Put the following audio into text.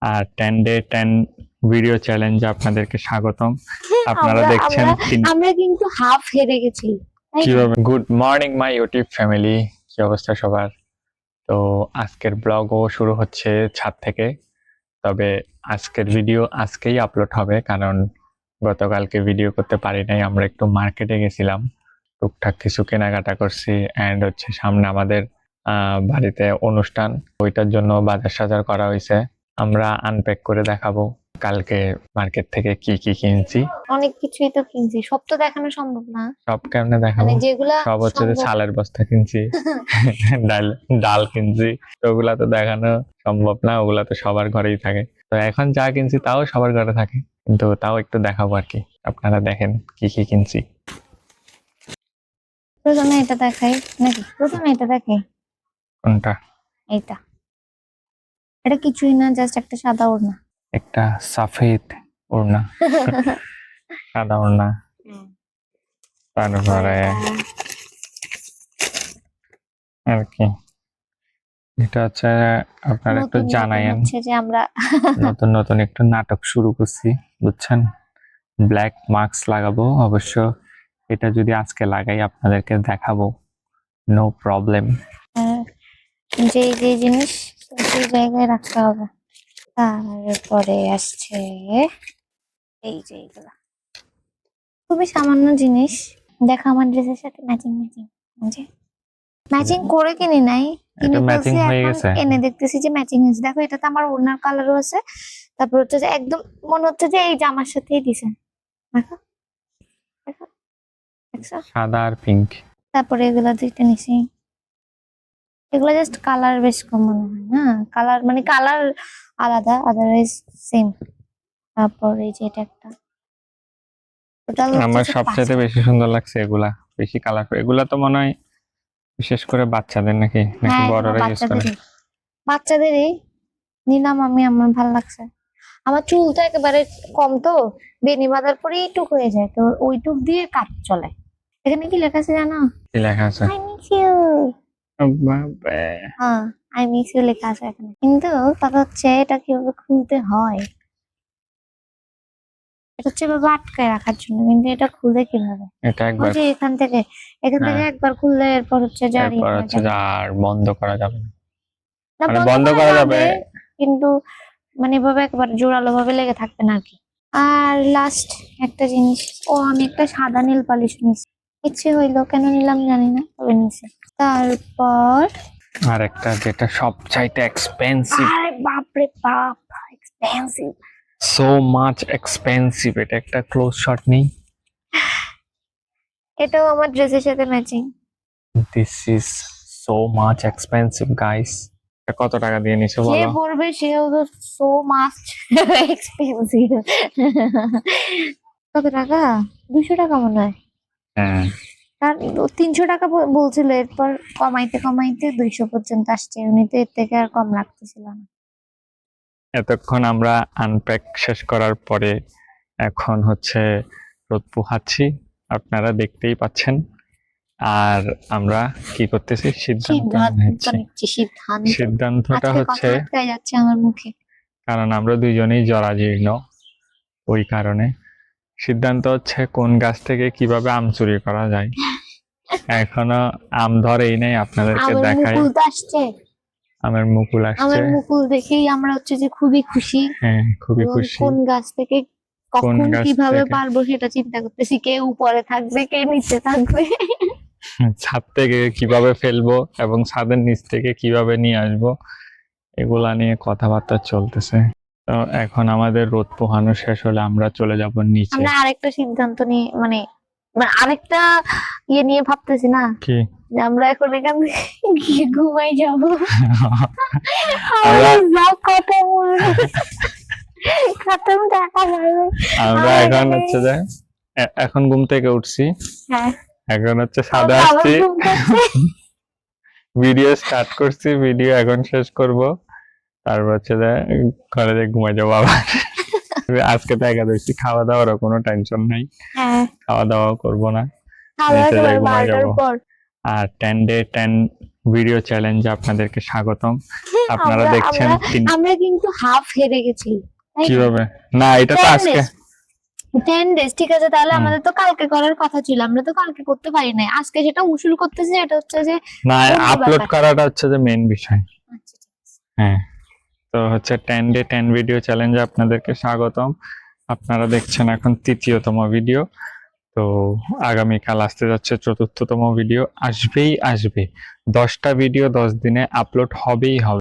আর 10 day 10 video চ্যালেঞ্জে আপনাদেরকে স্বাগতম। আপনারা দেখছেন আমরা কিন্তু হাফ হেরে গেছি। কিভাবে। Good morning my YouTube family, কি অবস্থা সবার? তো আজকের ব্লগও শুরু হচ্ছে ছাদ থেকে। তবে আজকের ভিডিও আজকেই আপলোড হবে, কারণ গতকালকে ভিডিও করতে পারি নাই। আমরা একটু মার্কেটে গেছিলাম, টুকটাক কিছু কেনাকাটা করছি। অ্যান্ড হচ্ছে সামনে আমাদের বাড়িতে অনুষ্ঠান, ওইটার জন্য বাজার সাজার করা হয়েছে। আমরা আনপ্যাক করে দেখাবো কালকে মার্কেট থেকে কি কি কিনছি। অনেক কিছুই তো কিনছি, সব তো দেখানো সম্ভব না। সব কেমনে দেখাবো? যেগুলা সব হচ্ছে যে চালের বস্তা কিনছি, ডাল কিনছি, তো ওগুলা তো দেখানো সম্ভব না, ওগুলা তো সবার ঘরেই থাকে। তো এখন যা কিনছি তাও সবার ঘরে থাকে, কিন্তু তাও একটু দেখাবো আর কি। আপনারা দেখেন কি কি কিনছি। প্রথমে এটা দেখাই নাকি? প্রথমে এটা দেখাই। কোনটা? এইটা। এটা কিছুই না, জাস্ট একটা সাদা ওড়না। একটা সাফেদ ওড়না, সাদা ওড়না। তারপরে আর কি, এটা হচ্ছে আপনারা একটু জানায়েন যে আমরা নতুন নতুন একটু নাটক শুরু করছি, বুঝছেন? ব্ল্যাক মাস্ক লাগাবো অবশ্য। এটা যদি আজকে লাগাই আপনাদেরকে দেখাবো, নো প্রবলেম। যে যে জিনিস সেই জায়গায় রাখতে হবে। তারপরে আসছে এই যে এইগুলা খুবই সামান্য জিনিস। দেখো আমার ড্রেসের সাথে ম্যাচিং ম্যাচিং করে কিনি নাই, এটা ম্যাচিং হয়ে গেছে। এনে দেখতেছি যে ম্যাচিং হয়েছে। দেখো এটা তো আমার ওড়নার কালারও আছে, তারপর হচ্ছে যে একদম মনে হচ্ছে যে এই জামার সাথেই দিছে। দেখো দেখো দেখছো? সাদা আর পিঙ্ক। তারপরে এগুলা দুইটা নিছি, এগুলো জাস্ট কালার বেশ কম মনে হয় না, কালার মানে কালার আলাদা, আদারওয়াইজ সেম। তারপর এই যে এটা একটা, আমার সবচেয়ে বেশি সুন্দর লাগছে এগুলা, বেশি কালারফুল। এগুলা তো মনে হয় বিশেষ করে বাচ্চাদের নাকি বড়রা ইউজ করে? বাচ্চাদেরই নিলাম আমি, আমার ভালো লাগছে। আমার চুল তো একেবারে কম, তো বেনি বাঁধার পরে এইটুক হয়ে যায়, তো ওইটুক দিয়ে কাজ চলে। এখানে কি লেখা আছে জানো? কি লেখা আছে? I miss you. হ্যাঁ, আই মিস ইউ লেখা আছে এখানে, কিন্তু কথা হচ্ছে এটা কিভাবে খুলতে হয়। এটা হচ্ছে এভাবে আটকায় রাখার জন্য, কিন্তু এটা খুলবে কিভাবে? এটা একবার এখান থেকে একবার খুললে এরপর হচ্ছে আর বন্ধ করা যাবে না। মানে বন্ধ করা যাবে, কিন্তু মানে এভাবে একবার জোরালো ভাবে লেগে থাকবে না আর কি। আর লাস্ট একটা জিনিস, আমি একটা সাদা নীল পালিশ নিয়েছি। ইচ্ছে হইলো, কেন নিলাম জানি না, তবে নিয়েছি। তারপর আর একটা যেটা সবচাইতে এক্সপেন্সিভ, আরে বাপরে বাপ, এক্সপেন্সিভ, সো মাচ এক্সপেন্সিভ। এটা একটা ক্লোজ শট নেই, এটাও আমার ড্রেসের সাথে matching. This is so much expensive guys. কত টাকা দিয়ে নিছো বলো? যে পড়বে সেও তো সো মাচ এক্সপেন্সিভ। কত টাকা? 200 টাকা মনে হয়। হ্যাঁ, তার 300 টাকা বলছিল, এরপর কমাইতে কমাইতে 200 পর্যন্ত আসছে। এমনিতে এর থেকে আর কম লাগতেছিল না। এতক্ষণ আমরা আনপ্যাক শেষ করার পরে এখন হচ্ছে রোদ পোহাচ্ছি, আপনারা দেখতেই পাচ্ছেন। আর আমরা কি করতেছি? সিদ্ধান্তটা হচ্ছে যাচ্ছে আমার মুখে, কারণ আমরা দুইজনেই জরাজীর্ণ, ওই কারণে সিদ্ধান্ত হচ্ছে কোন গাছ থেকে কিভাবে আম চুরি করা যায়। এখনো আম ধরেই নাই, আপনাদেরকে দেখাই। আমের মুকুল আসছে, মুকুল দেখেই আমরা হচ্ছে যে খুবই খুশি। হ্যাঁ, খুবই খুশি। কোন গাছ থেকে কখন কিভাবে পারবো সেটা চিন্তা করতেছি। কে উপরে থাকবে, কে নিচে থাকবে, ছাদ থেকে কিভাবে ফেলবো এবং ছাদের নিচ থেকে কিভাবে নিয়ে আসবো, এগুলা নিয়ে কথাবার্তা চলতেছে। তো এখন আমাদের রোদ পোহানো শেষ হলে আমরা চলে যাব নিচে। আমরা আরেকটা সিদ্ধান্ত নিয়ে মানে আরেকটা ইয়ে নিয়ে ভাবতেছি না কি, যে আমরা এখন এখান থেকে গিয়ে ঘুমাই যাবো। আমরা এখন হচ্ছে যে এখন ঘুম থেকে উঠছি, এখন হচ্ছে সাদা আসছি, ভিডিও স্টার্ট করছি, ভিডিও এখন শেষ করব, তারপর হচ্ছে যে ঘরে যে ঘুমাই যাবো আবার। আজকে তো একাদশী, খাওয়া দাওয়ার কোনো টেনশন নাই, খাওয়া দাওয়া করবো না, ঘুমাই যাবো। আর 10 ডে 10 ভিডিও চ্যালেঞ্জে আপনাদেরকে স্বাগতম। আপনারা আমরা- দেখছেন আমরা কিন্তু হাফ হেরে গেছি, তাই না? কিভাবে না, এটা তো 10 আজকে days 10 days, ঠিক আছে, তাহলে হুম। আমাদের তো কালকে করার কথা ছিল, আমরা তো কালকে করতে পারি নাই, আজকে যেটা উসুল করতেছি এটা হচ্ছে যে না, অন্য আপলোড ব্যাপার। করাটা হচ্ছে যে মেইন বিষয়। আচ্ছা, ঠিক আছে। হ্যাঁ, তো হচ্ছে 10 ডে 10 ভিডিও চ্যালেঞ্জে আপনাদেরকে স্বাগতম। আপনারা দেখছেন এখন তৃতীয়তম ভিডিও। তো আগামীকাল আসতে যাচ্ছে চতুর্থতম ভিডিও, আসবে 10টা ভিডিও 10 দিনে আপলোড হবেই হবে।